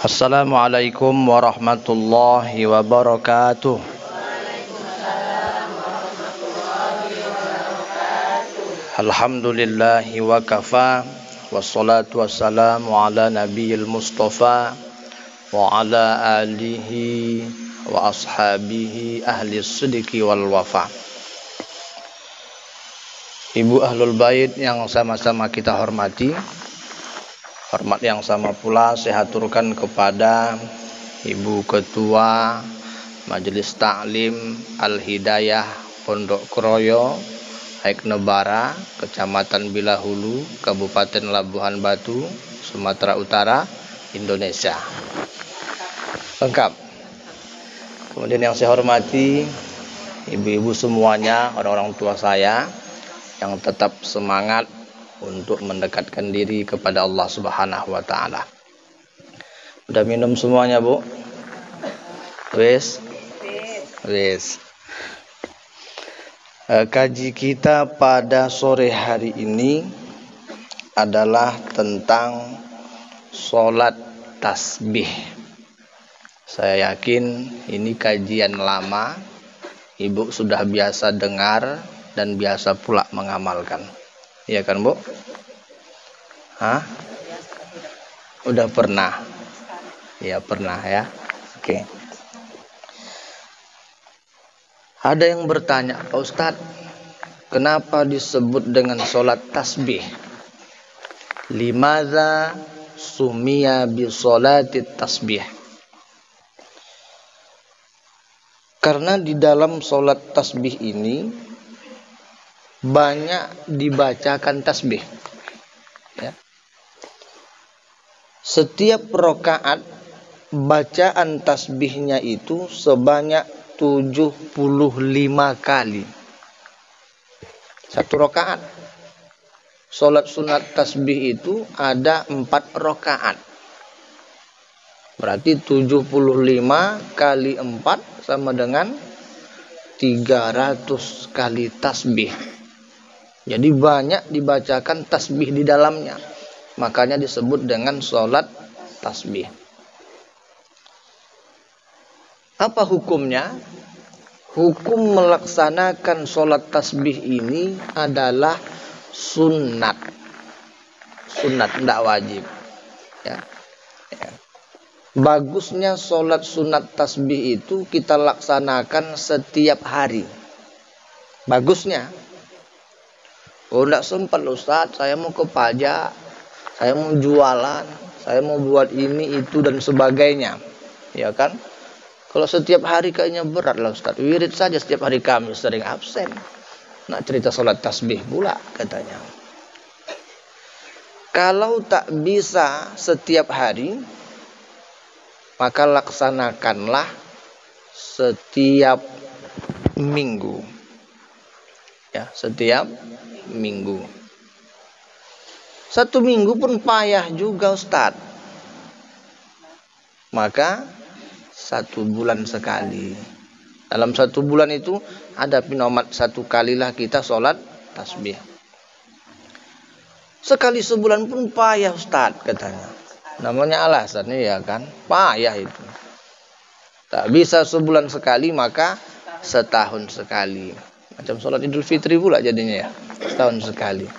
Assalamualaikum warahmatullahi wabarakatuh. Alhamdulillahi wa kafa, wassalatu wassalamu ala nabiyil mustafa wa ala alihi wa ashabihi ahli sidiki wal wafa. Ibu ahlul bait yang sama-sama kita hormati, hormat yang sama pula saya aturkan kepada Ibu Ketua Majelis Ta'lim Al-Hidayah Pondok Kroyo, Haik Nebara, Kecamatan Bilahulu, Kabupaten Labuhan Batu, Sumatera Utara, Indonesia. Lengkap. Kemudian yang saya hormati ibu-ibu semuanya, orang-orang tua saya yang tetap semangat untuk mendekatkan diri kepada Allah Subhanahu wa taala. Udah minum semuanya, Bu? Wis. Kaji kita pada sore hari ini adalah tentang sholat tasbih. Saya yakin ini kajian lama, Ibu sudah biasa dengar dan biasa pula mengamalkan. Iya kan, Bu? Hah? Udah pernah? Ya pernah ya. Oke. Ada yang bertanya, Pak Ustadz, kenapa disebut dengan sholat tasbih? Limadza sumiya bi sholatit tasbih? Karena di dalam sholat tasbih ini banyak dibacakan tasbih ya. Setiap rakaat bacaan tasbihnya itu sebanyak 75 kali. Satu rakaat. Salat sunat tasbih itu ada 4 rakaat. Berarti 75 kali 4 sama dengan 300 kali tasbih. Jadi banyak dibacakan tasbih di dalamnya. Makanya disebut dengan sholat tasbih. Apa hukumnya? Hukum melaksanakan sholat tasbih ini adalah sunnat. Sunnat, tidak wajib. Ya. Bagusnya sholat sunat tasbih itu kita laksanakan setiap hari. Bagusnya. Oh, tidak sempat Ustaz, saya mau ke pajak, saya mau jualan, saya mau buat ini, itu, dan sebagainya. Ya kan? Kalau setiap hari kayaknya berat lah Ustaz. Wirid saja setiap hari kami sering absen. Nak cerita sholat tasbih pula katanya. Kalau tak bisa setiap hari, maka laksanakanlah setiap minggu. Ya, setiap minggu. 1 minggu pun payah juga Ustaz. Maka 1 bulan sekali. Dalam 1 bulan itu ada pinomat 1 kalilah kita sholat tasbih. Sekali sebulan pun payah Ustaz katanya. Namanya alasan ya kan. Payah itu. Tak bisa sebulan sekali maka setahun sekali. Macam sholat Idul Fitri pula jadinya ya. Setahun sekali.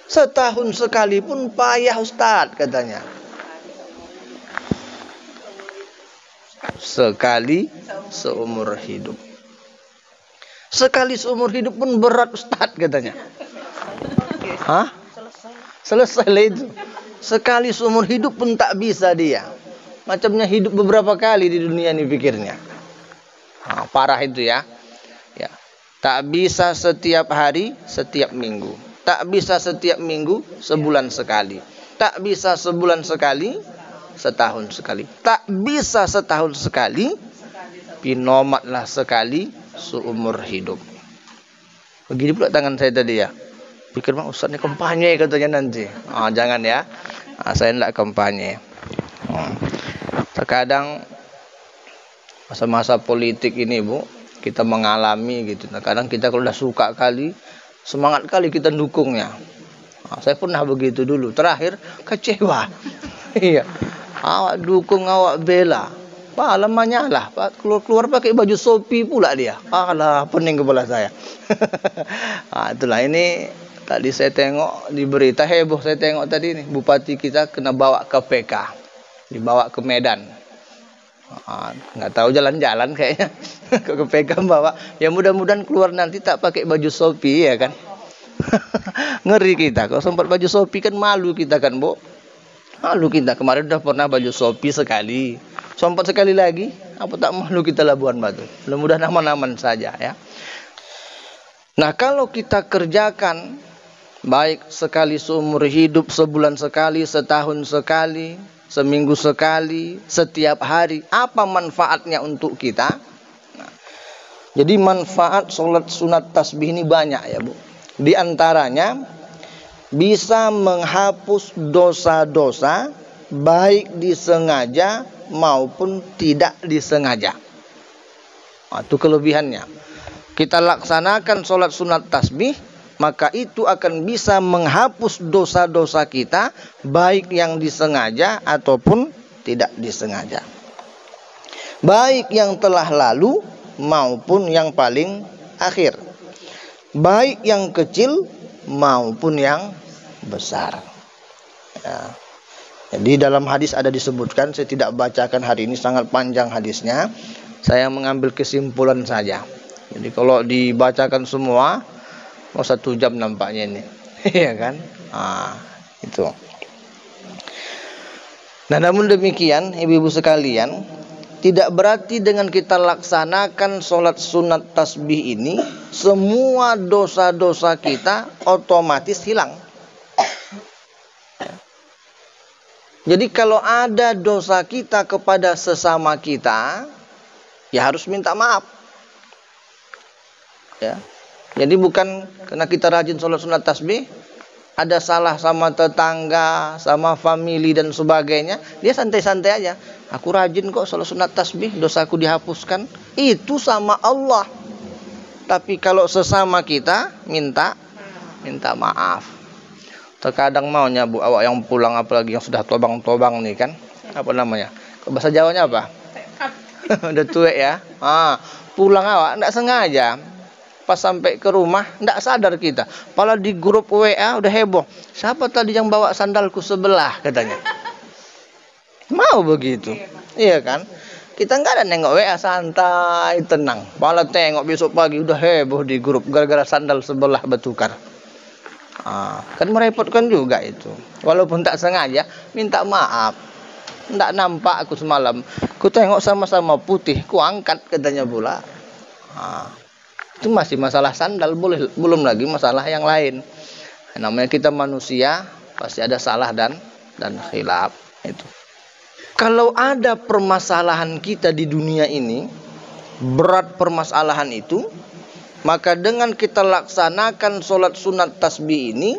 Setahun sekali pun payah Ustaz katanya. Sekali seumur hidup. Sekali seumur hidup pun berat Ustaz katanya. Hah? Selesai lah itu. Sekali seumur hidup pun tak bisa dia. Macamnya hidup beberapa kali di dunia ini pikirnya. Nah, parah itu ya. Ya. Tak bisa setiap hari, setiap minggu. Tak bisa setiap minggu, sebulan sekali. Tak bisa sebulan sekali, setahun sekali. Tak bisa setahun sekali, pinomatlah sekali seumur hidup. Begini pula tangan saya tadi ya. Pikir bang Ustaz ini kampanye katanya nanti. Jangan ya. Saya tidak kampanye. Terkadang masa-masa politik ini Bu, kita mengalami gitu. Nah, kadang kita kalau udah suka kali, semangat kali kita dukungnya. Saya pernah begitu dulu. Terakhir kecewa. Iya. Awak dukung, awak bela. Lamanya lah, keluar pakai baju Shopee pula dia. Alah, pening kepala saya. Itulah ini tadi saya tengok di berita, heboh saya tengok tadi nih, bupati kita kena bawa ke PK, dibawa ke Medan. Nggak tahu jalan-jalan kayaknya ke PK bawa. Ya mudah-mudahan keluar nanti tak pakai baju Shopee ya kan. Ngeri kita kalau sempat baju Shopee kan, malu kita kan, Bu. Malu kita, kemarin udah pernah baju Shopee sekali, sempat sekali lagi, apa tak malu kita Labuan Batu. Mudah-mudahan aman-aman saja ya. Nah, kalau kita kerjakan baik sekali seumur hidup, sebulan sekali, setahun sekali, seminggu sekali, setiap hari, apa manfaatnya untuk kita? Nah, jadi manfaat sholat sunat tasbih ini banyak ya, Bu. Di antaranya bisa menghapus dosa-dosa baik disengaja maupun tidak disengaja. Itu kelebihannya. Kita laksanakan sholat sunat tasbih, maka itu akan bisa menghapus dosa-dosa kita baik yang disengaja ataupun tidak disengaja, baik yang telah lalu maupun yang paling akhir, baik yang kecil maupun yang besar ya. Jadi dalam hadis ada disebutkan, saya tidak bacakan hari ini, sangat panjang hadisnya, saya mengambil kesimpulan saja. Jadi kalau dibacakan semua mau 1 jam nampaknya ini. Ya kan? Itu. Nah, namun demikian ibu-ibu sekalian, tidak berarti dengan kita laksanakan sholat sunat tasbih ini semua dosa-dosa kita otomatis hilang. Jadi kalau ada dosa kita kepada sesama kita, ya harus minta maaf. Ya. Jadi bukan karena kita rajin sholat sunat tasbih, ada salah sama tetangga, sama family dan sebagainya, dia santai-santai aja. Aku rajin kok sholat sunat tasbih, dosaku dihapuskan. Itu sama Allah. Tapi kalau sesama kita, minta maaf. Terkadang maunya, Bu, awak yang pulang, apalagi yang sudah tobang-tobang nih kan, apa namanya, bahasa Jawanya apa? Udah tua ya. Pulang awak enggak sengaja, pas sampai ke rumah enggak sadar kita, pala di grup WA udah heboh, siapa tadi yang bawa sandalku sebelah katanya. Mau begitu, iya kan? Kita enggak ada nengok WA, santai tenang, pala tengok besok pagi udah heboh di grup gara-gara sandal sebelah bertukar. Kan merepotkan juga itu. Walaupun tak sengaja, minta maaf. Nggak nampak aku semalam, ku tengok sama-sama putih, ku angkat katanya pula. Itu masih masalah sandal, belum lagi masalah yang lain. Namanya kita manusia, pasti ada salah dan khilaf itu. Kalau ada permasalahan kita di dunia ini, berat permasalahan itu, maka dengan kita laksanakan sholat sunat tasbih ini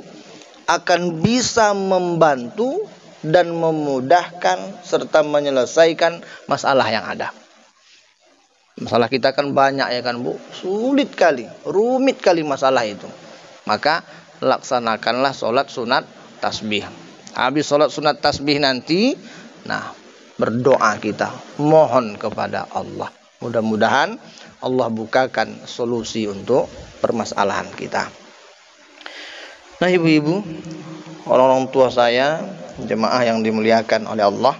akan bisa membantu dan memudahkan serta menyelesaikan masalah yang ada. Masalah kita kan banyak ya kan, Bu, sulit kali, rumit kali masalah itu. Maka laksanakanlah sholat sunat tasbih. Habis sholat sunat tasbih nanti, nah, berdoa kita, mohon kepada Allah. Mudah-mudahan Allah bukakan solusi untuk permasalahan kita. Nah, ibu-ibu, orang-orang tua saya, jemaah yang dimuliakan oleh Allah,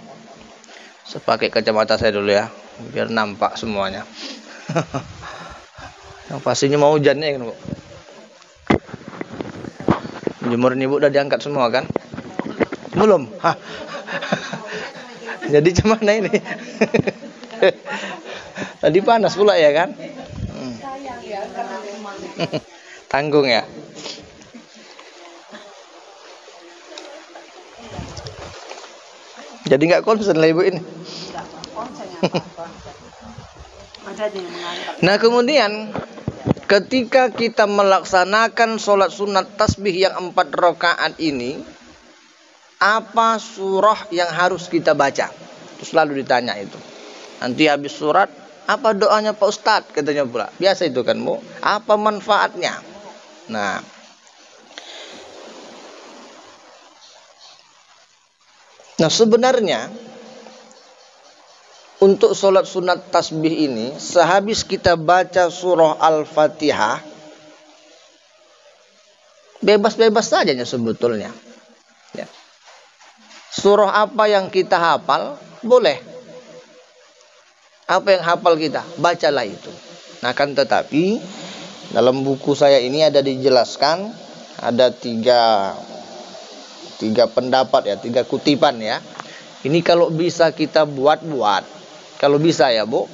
saya pakai kacamata saya dulu ya, biar nampak semuanya. Yang pastinya mau hujannya kan, Bu. Jemuran ibu udah diangkat semua kan? Belum? Jadi gimana ini? Tadi panas pula ya kan? Tanggung ya. Jadi nggak konsen lah ibu ini. Nah, kemudian ketika kita melaksanakan sholat sunat tasbih yang 4 rakaat ini, apa surah yang harus kita baca? Terus selalu ditanya itu. Nanti habis surat, apa doanya Pak Ustadz? Katanya pula. Biasa itu kan, Bu. Apa manfaatnya? Nah, sebenarnya untuk sholat sunat tasbih ini, sehabis kita baca surah Al-Fatihah, bebas-bebas saja sebetulnya. Ya. Surah apa yang kita hafal, boleh. Apa yang hafal kita, bacalah itu. Nah, kan tetapi dalam buku saya ini ada dijelaskan, ada tiga pendapat ya, 3 kutipan ya. Ini kalau bisa kita buat. Kalau bisa ya, Bu.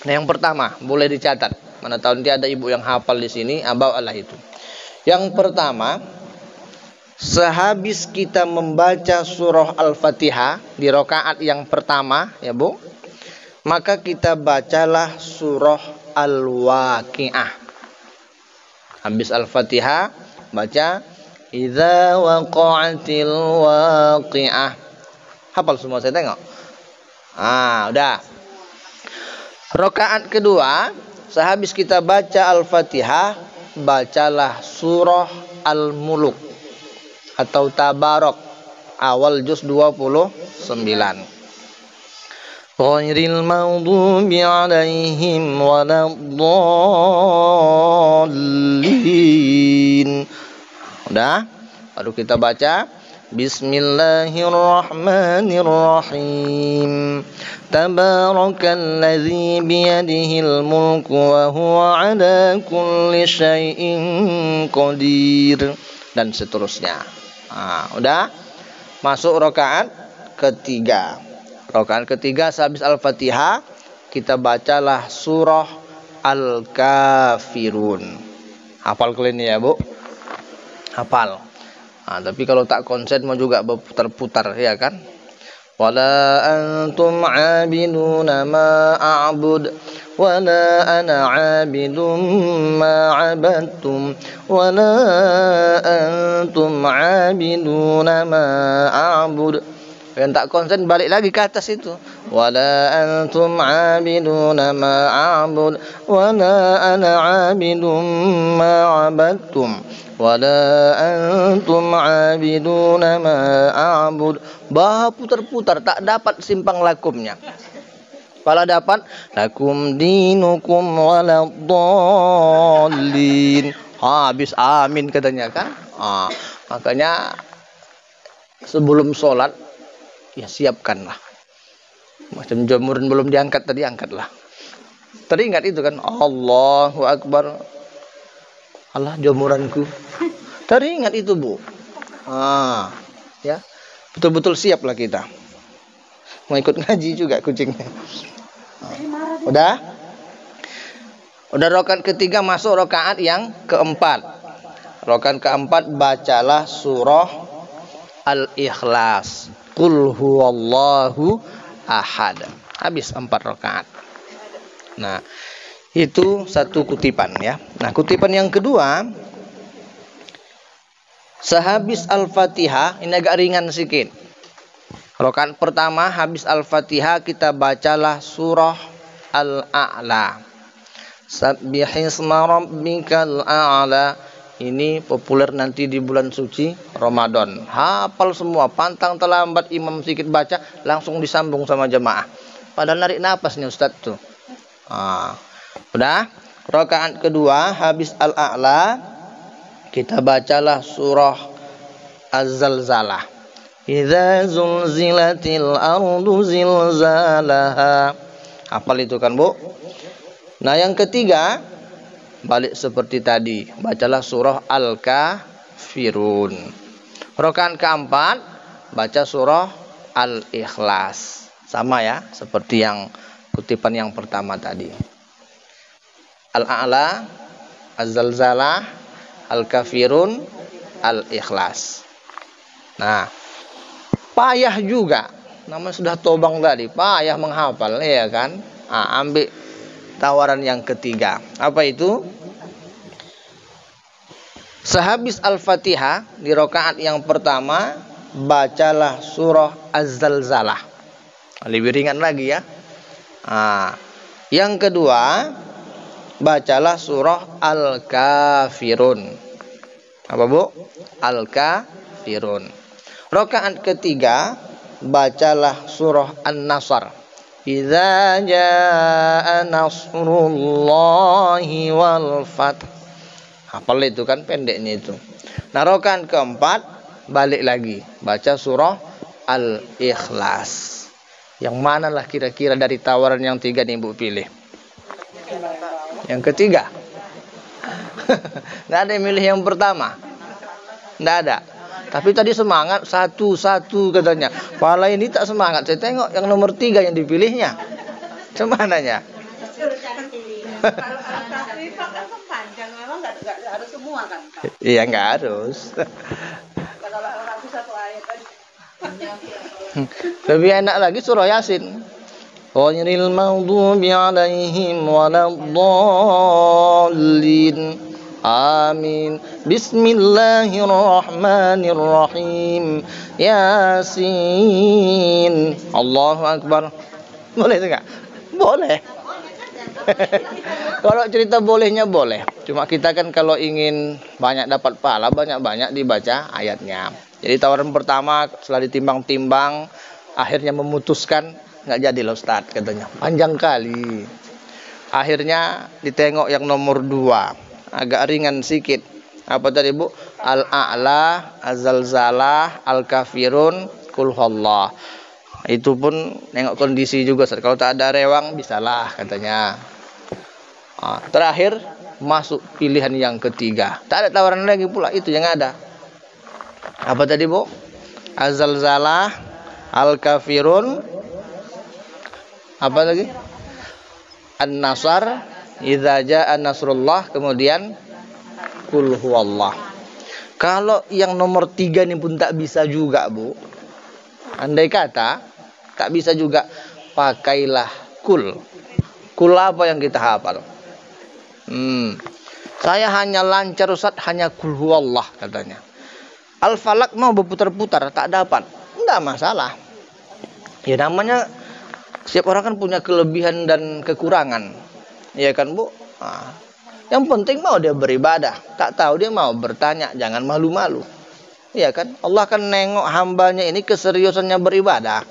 Nah, yang pertama, boleh dicatat. Mana tahu nanti ada ibu yang hafal di sini, bawalah itu. Yang pertama, sehabis kita membaca surah Al-Fatihah di rakaat yang pertama, ya, Bu, maka kita bacalah surah Al-Waqiah. Habis Al-Fatihah, baca idza waqa'atil waqi'ah. Hafal semua, saya tengok. Udah. Rakaat kedua, sehabis kita baca Al-Fatihah, bacalah surah Al-Muluk atau Tabarok, awal juz 29. Ghairil maghdubi 'alaihim waladdallin. Udah, baru kita baca Bismillahirrahmanirrahim. Tabarakalladzi biyadihil mulku wa huwa 'ala kulli syai'in qadir, dan seterusnya. Udah masuk rakaat ketiga. Rakaat ketiga sehabis Al-Fatihah kita bacalah surah Al-Kafirun. Hafal kalian ya, Bu? Hafal. Tapi kalau tak konsen mau juga berputar-putar ya kan? Wala antum 'abiduna ma a'bud wala ana 'abidum ma 'abadtum wala antum 'abiduna ma a'bud. Yang tak konsen balik lagi ke atas itu. Wala antum 'abiduna ma a'bud wala ana 'abidum ma 'abadtum wala antum 'abiduna ma a'bud. Bah putar-putar, tak dapat simpang lakumnya. Pala dapat lakum dinukum waladdallin. Habis amin katanya kan. Makanya sebelum sholat ya siapkanlah. Macam jemuran belum diangkat tadi, angkatlah. Teringat itu kan, Allahu Akbar. Allah, jemuranku. Teringat itu, Bu. Ya. Betul-betul siaplah kita. Mau ikut ngaji juga kucingnya. Udah? Udah rakaat ketiga, masuk rakaat yang keempat. Rakaat keempat bacalah surah Al-Ikhlas. Qul huwallahu ahad. Habis 4 rakaat. Nah, itu satu kutipan ya. Nah, kutipan yang kedua, sehabis Al-Fatihah, ini agak ringan sedikit. Rakaat pertama habis Al-Fatihah kita bacalah surah Al-A'la. Sabbihisma rabbikal a'la. Ini populer nanti di bulan suci Ramadan. Hafal semua, pantang terlambat imam sedikit baca langsung disambung sama jemaah. Padahal narik napas nih Ustaz tuh. Udah, rakaat kedua habis Al-A'la kita bacalah surah Az-Zalzalah. Idza zulzilatil ardu zilzalaha. Hafal itu kan, Bu? Nah, yang ketiga balik seperti tadi, bacalah surah Al-Kafirun. Rakaat keempat baca surah Al-Ikhlas. Sama ya, seperti yang kutipan yang pertama tadi. Al-A'la, Az-Zalzalah, Al-Kafirun, Al-Ikhlas. Nah, payah juga. Namanya sudah tobang tadi, payah menghafal, ya kan? Ambil tawaran yang ketiga. Apa itu? Sehabis Al-Fatihah di rakaat yang pertama bacalah surah Az-Zalzalah. Lebih ringan lagi ya. Yang kedua bacalah surah Al-Kafirun. Apa, Bu? Al-Kafirun. Rakaat ketiga bacalah surah An-Nasr. Idza jaa nasrullahi wal fath. Hafal itu kan pendeknya itu. Nah, rakaat keempat balik lagi baca surah Al-Ikhlas. Yang manalah kira-kira dari tawaran yang tiga nih Ibu pilih? Yang ketiga. Nggak ada yang milih yang pertama. Nggak ada. Tapi tadi semangat satu-satu katanya. Pala ini tak semangat. Saya tengok yang nomor 3 yang dipilihnya. Semananya. Iya nggak harus. Lebih enak lagi surah Yasin. Ghairil maghdubi alaihim waladdallin. Amin. Bismillahirrahmanirrahim. Yasin. Allahu Akbar. Boleh enggak? Boleh. Kalau cerita bolehnya boleh. Cuma kita kan kalau ingin banyak dapat pahala, banyak-banyak dibaca ayatnya. Jadi tawaran pertama setelah ditimbang-timbang, akhirnya memutuskan nggak jadi loh Ustaz katanya. Panjang kali. Akhirnya ditengok yang nomor 2. Agak ringan sedikit. Apa tadi Bu? Al-A'la, Az-Zalzalah, Al-Kafirun, Qul Huwallah. Itu pun nengok kondisi juga. Kalau tak ada rewang bisalah katanya. Terakhir masuk pilihan yang ketiga. Tak ada tawaran lagi pula, itu yang ada. Apa tadi Bu? Az-Zalzalah, Al-Kafirun, apa lagi? An-Nasr, Idza jaa nasrullah, kemudian Qul Huwallah. Kalau yang nomor 3 ini pun tak bisa juga Bu. Andai kata tak bisa juga, pakailah kul. Kul apa yang kita hafal? Saya hanya lancar Ustaz, hanya Qul Huwallah katanya. Al-Falaq mau berputar-putar tak dapat. Enggak masalah. Ya namanya setiap orang kan punya kelebihan dan kekurangan. Iya kan Bu? Yang penting mau dia beribadah. Tak tahu dia mau bertanya, jangan malu-malu. Iya kan? Allah kan nengok hambanya ini keseriusannya beribadah.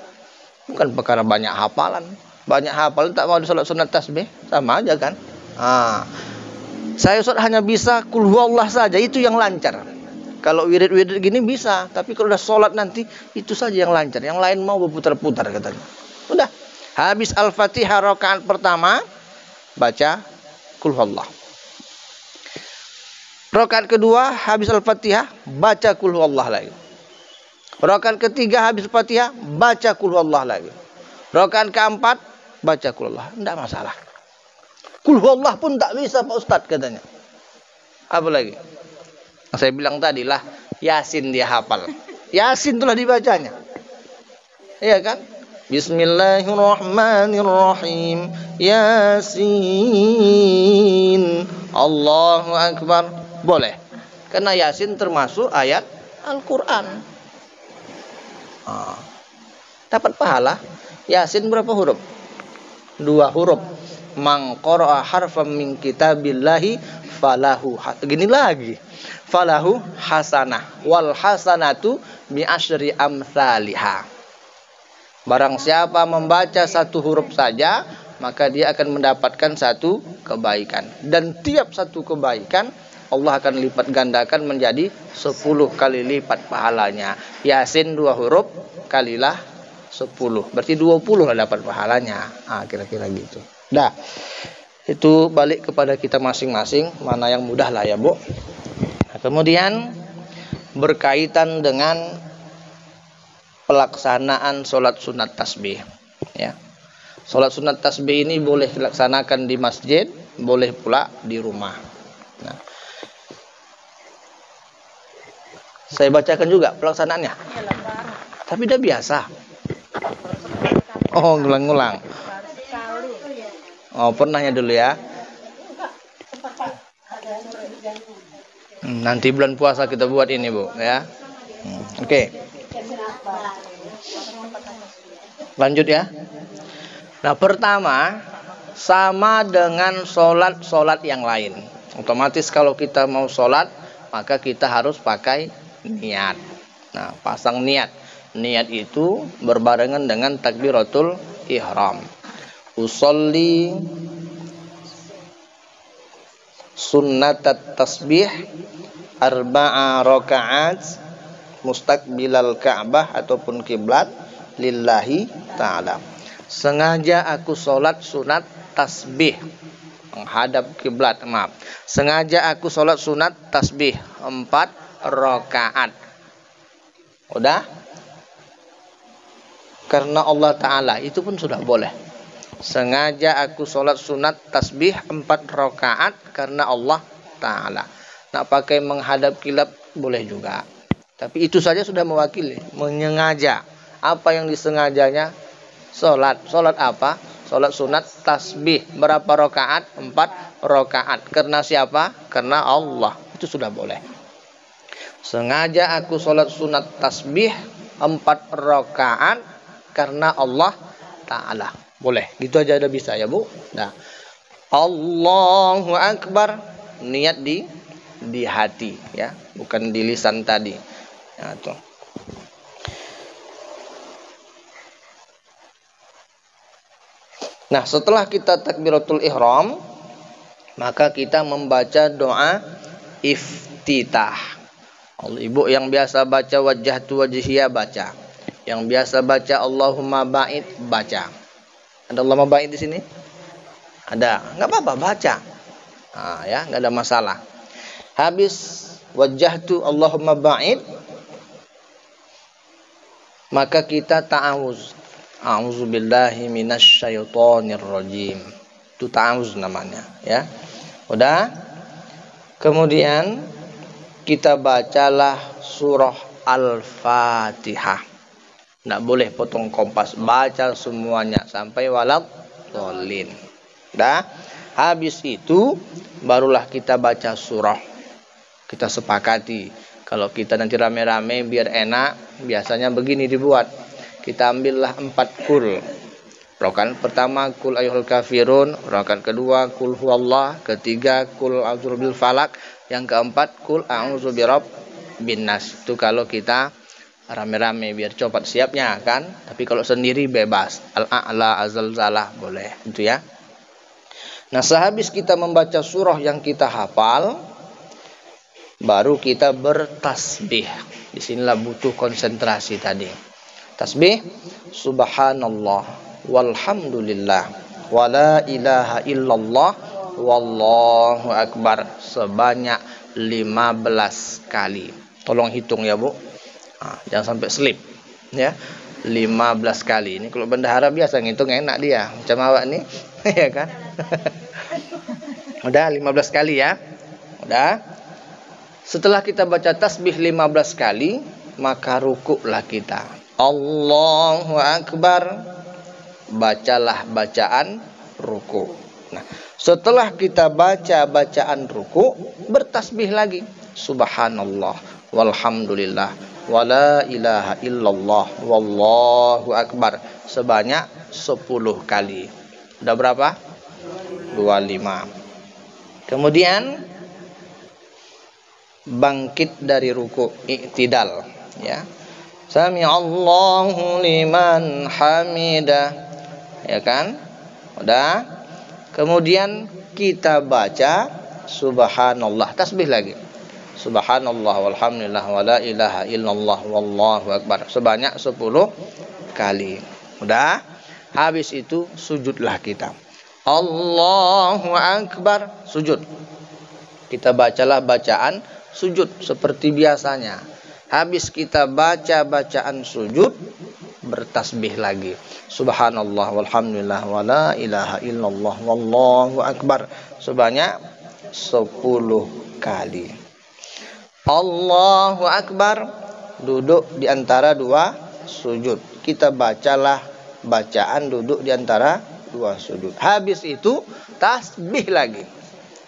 Bukan perkara banyak hafalan. Banyak hafalan tak mau disolat sunat tasbih, sama aja kan? Saya Ustaz hanya bisa Qul Huwallah saja, itu yang lancar. Kalau wirid-wirid gini bisa, tapi kalau udah sholat nanti itu saja yang lancar. Yang lain mau berputar-putar katanya. Udah, habis Al-Fatihah rakaat pertama baca Qul Huwallah. Rakaat kedua habis Al-Fatihah baca Qul Huwallah lagi. Rakaat ketiga habis Al-Fatihah baca Qul Huwallah lagi. Rakaat keempat baca Qul Huwallah. Tidak masalah. Qul Huwallah pun tak bisa Pak Ustadz katanya. Apa lagi? Saya bilang tadi lah, Yasin dia hafal. Yasin itulah dibacanya. Iya kan? Bismillahirrahmanirrahim. Yasin. Allahu Akbar. Boleh. Karena Yasin termasuk ayat Al-Quran. Dapat pahala. Yasin berapa huruf? 2 huruf. Man qara'a harfan min kitabillahi falahu. Gini lagi. Falahu hasanah. Wal hasanatu bi asyri amsalihah. Barang siapa membaca 1 huruf saja, maka dia akan mendapatkan 1 kebaikan. Dan tiap 1 kebaikan Allah akan lipat gandakan menjadi 10 kali lipat pahalanya. Yasin 2 huruf kalilah 10. Berarti 20 lah dapat pahalanya. Kira-kira gitu. Dah. Itu balik kepada kita masing-masing, mana yang mudah lah ya, Bu. Nah, kemudian berkaitan dengan pelaksanaan sholat sunat tasbih, ya. Sholat sunat tasbih ini boleh dilaksanakan di masjid, boleh pula di rumah. Nah, saya bacakan juga pelaksanaannya. Tapi udah biasa. Oh, ngulang-ngulang. Oh, pernahnya dulu ya. Nanti bulan puasa kita buat ini, Bu, ya. Oke. Lanjut ya. Nah, pertama sama dengan sholat yang lain. Otomatis kalau kita mau sholat, maka kita harus pakai niat. Nah, pasang niat. Niat itu berbarengan dengan takbiratul ihram. Usolli sunnatat tasbih arba'a rakaat mustaqbilal Ka'bah ataupun kiblat lillahi ta'ala. Sengaja aku sholat sunat tasbih menghadap kiblat. Maaf. Sengaja aku sholat sunat tasbih 4 rakaat. Udah? Karena Allah Ta'ala, itu pun sudah boleh. Sengaja aku sholat sunat tasbih 4 rakaat karena Allah Ta'ala. Nak pakai menghadap kiblat boleh juga. Tapi itu saja sudah mewakili. Menyengaja. Apa yang disengajanya? Sholat. Sholat apa? Sholat sunat tasbih. Berapa rakaat? 4 rakaat. Karena siapa? Karena Allah. Itu sudah boleh. Sengaja aku sholat sunat tasbih 4 rakaat karena Allah Ta'ala. Boleh. Gitu aja udah bisa ya Bu. Nah, Allahu Akbar. Niat di hati ya, bukan di lisan tadi. Nah, tuh. Nah, setelah kita takbiratul ihram, maka kita membaca doa iftitah. Ibu yang biasa baca wajjahtu wajhiyya baca. Yang biasa baca Allahumma ba'id baca. Ada Allahumma ba'id di sini? Ada. Enggak apa-apa baca. Nah, ya, enggak ada masalah. Habis wajjahtu Allahumma ba'id, maka kita ta'awuz. A'udzubillahi minasyaitonir rajim. Itu ta'awuz namanya ya. Udah? Kemudian kita bacalah surah Al-Fatihah. Nggak boleh potong kompas, baca semuanya sampai walad dhalin. Udah? Habis itu barulah kita baca surah. Kita sepakati. Kalau kita nanti rame-rame biar enak, biasanya begini dibuat. Kita ambillah 4 kul. Rakaat pertama kul ayyuhal kafirun, rakaat kedua kul huwallah, ketiga kul a'udzu bil falak, yang keempat kul a'udzu birabbin nas. Itu kalau kita rame-rame biar cepat siapnya kan. Tapi kalau sendiri bebas. Al-a'la azalzalah boleh. Itu ya. Nah, sehabis kita membaca surah yang kita hafal, baru kita bertasbih. Disinilah butuh konsentrasi tadi. Tasbih subhanallah walhamdulillah wala ilaha illallah wallahu akbar sebanyak 15 kali. Tolong hitung ya Bu. Nah, jangan sampai slip ya. 15 kali. Ini kalau bendahara biasa ngitung enak dia. Macam awak nih ya kan. Udah 15 kali ya. Udah. Setelah kita baca tasbih 15 kali, maka rukuklah kita. Allahu Akbar. Bacalah bacaan ruku. Nah, setelah kita baca bacaan ruku, bertasbih lagi. Subhanallah walhamdulillah wala ilaha illallah wallahu akbar sebanyak 10 kali. Udah berapa? 25. Kemudian bangkit dari ruku, i'tidal ya. Sami Allahu liman hamidah. Ya kan? Udah. Kemudian kita baca subhanallah, tasbih lagi. Subhanallah walhamdulillah wala ilaha illallah wallahu akbar sebanyak 10 kali. Udah? Habis itu sujudlah kita. Allahu akbar, sujud. Kita bacalah bacaan sujud seperti biasanya. Habis kita baca bacaan sujud, bertasbih lagi. Subhanallah walhamdulillah wala ilaha illallah wallahu akbar sebanyak 10 kali. Allahu akbar, duduk di antara 2 sujud. Kita bacalah bacaan duduk di antara 2 sujud. Habis itu tasbih lagi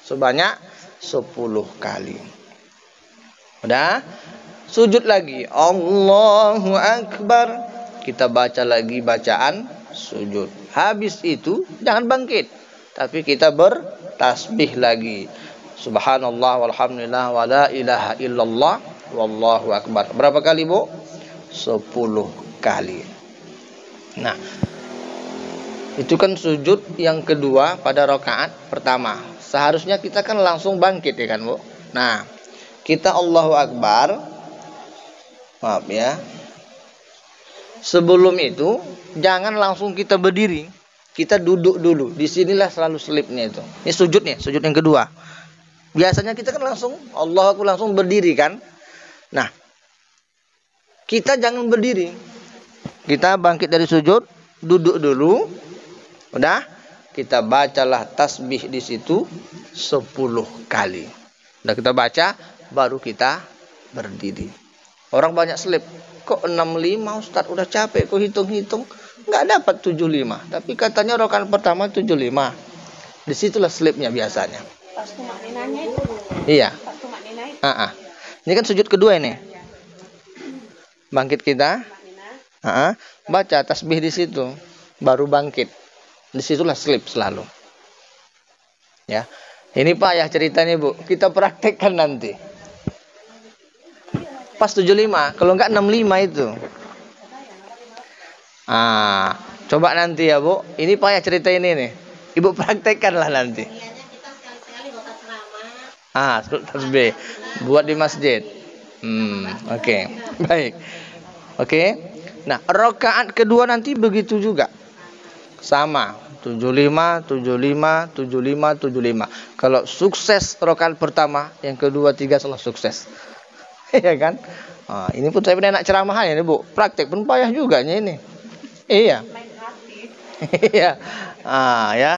sebanyak 10 kali. Udah? Sujud lagi. Allahu akbar. Kita baca lagi bacaan sujud. Habis itu jangan bangkit, tapi kita bertasbih lagi. Subhanallah walhamdulillah wala ilaha illallah wallahu akbar. Berapa kali, Bu? 10 kali. Nah, Itu kan sujud yang kedua pada rakaat pertama. Seharusnya kita kan langsung bangkit ya kan, Bu? Nah, kita Allahu Akbar. Maaf ya. Sebelum itu jangan langsung kita berdiri. Kita duduk dulu. Disinilah selalu selipnya itu. Ini sujud nih, sujud yang kedua. Biasanya kita kan langsung Allahu Akbar langsung berdiri kan. Nah, kita jangan berdiri. Kita bangkit dari sujud, duduk dulu. Udah, kita bacalah tasbih di situ 10 kali. Udah kita baca, baru kita berdiri. Orang banyak selip. Kok 65 Ustaz, udah capek kok hitung-hitung. Nggak dapat 75. Tapi katanya rakaat pertama 75. Disitulah selipnya biasanya. Pas tumak ninanya itu. Iya. Pas tumak nina itu. Ini kan sujud kedua ini. Bangkit kita. Baca tasbih di situ. Baru bangkit. Disitulah slip selalu. Ya. Ini payah ceritanya, Bu. Kita praktekkan nanti. Pas 75. Kalau enggak 65 itu. Coba nanti ya, Bu. Ini payah cerita ini nih. Ibu praktekkanlah nanti. Tasbih. Buat di masjid. Oke. Baik. Oke. Nah, rakaat kedua nanti begitu juga. Sama. 75, 75, 75, 75. Kalau sukses rakaat pertama, yang kedua, tiga selalu sukses. Iya kan? Ini pun saya pernah nak ceramahan ya, Bu. Praktek pun payah juga ini. Iya. Iya. Ya.